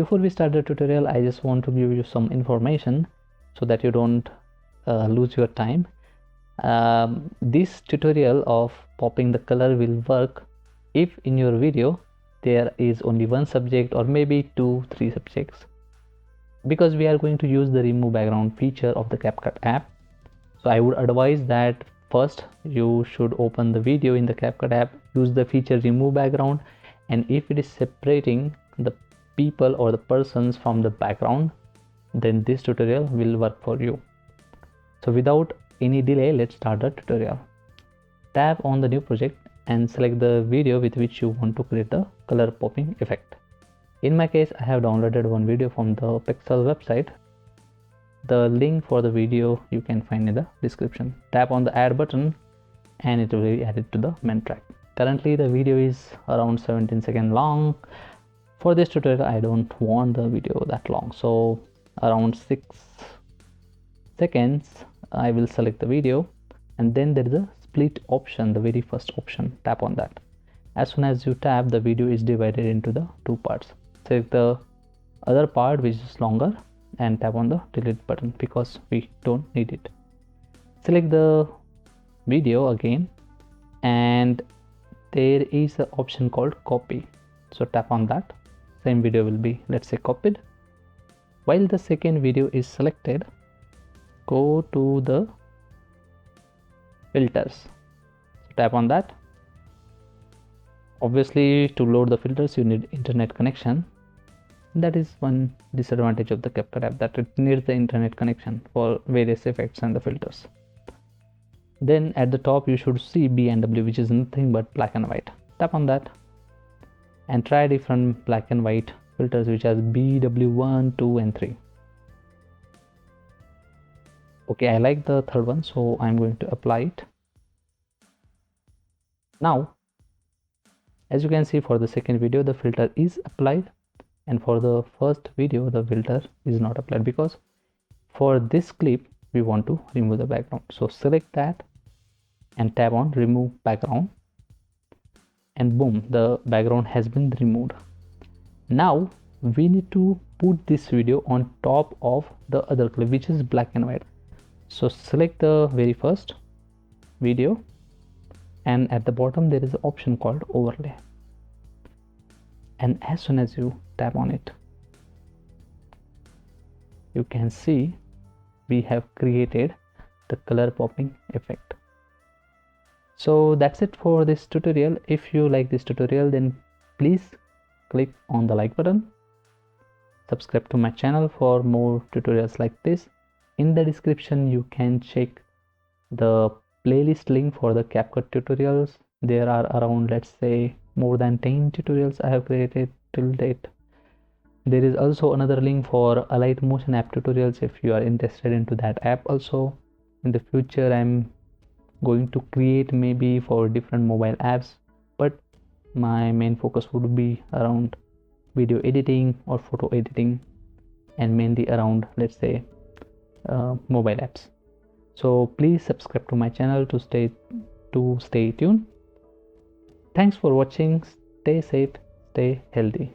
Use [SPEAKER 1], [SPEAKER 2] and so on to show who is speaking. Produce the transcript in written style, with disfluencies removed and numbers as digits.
[SPEAKER 1] Before we start the tutorial, I just want to give you some information so that you don't lose your time. This tutorial of popping the color will work if in your video there is only one subject or maybe 2-3 subjects, because we are going to use the remove background feature of the CapCut app. So I would advise that first you should open the video in the CapCut app, use the feature remove background, and if it is separating the people or the persons from the background, then this tutorial will work for you. So without any delay, let's start the tutorial. Tap on the new project and select the video with which you want to create the color popping effect. In my case, I have downloaded one video from the Pexels website. The link for the video you can find in the description. Tap on the add button and it will be added to the main track. Currently the video is around 17 seconds long. For this tutorial I don't want the video that long, so around 6 seconds I will select the video, and then there is a split option, the very first option. Tap on that. As soon as you tap, the video is divided into the two parts. Select the other part which is longer and tap on the delete button because we don't need it. Select the video again and there is an option called copy, so tap on that. Same video will be, let's say, copied. While the second video is selected, go to the filters, so tap on that. Obviously to load the filters you need internet connection. That is one disadvantage of the CapCut app, that it needs the internet connection for various effects and the filters. Then at the top you should see B and W, which is nothing but black and white. Tap on that and try different black and white filters which has B, W1, 2 and 3. Okay, I like the third one, so I'm going to apply it. Now as you can see, for the second video the filter is applied, and for the first video the filter is not applied because for this clip we want to remove the background. So select that and tap on remove background, and boom, the background has been removed. Now we need to put this video on top of the other clip which is black and white. So select the very first video and at the bottom there is an option called overlay, and as soon as you tap on it, you can see we have created the color popping effect. So that's it for this tutorial. If you like this tutorial, then please click on the like button. Subscribe to my channel for more tutorials like this. In the description you can check the playlist link for the CapCut tutorials. There are around, let's say, more than 10 tutorials I have created till date. There is also another link for Alight Motion app tutorials if you are interested into that app also. In the future I'm going to create maybe for different mobile apps, but my main focus would be around video editing or photo editing, and mainly around, let's say, mobile apps. So please subscribe to my channel to stay tuned. Thanks for watching. Stay safe, stay healthy.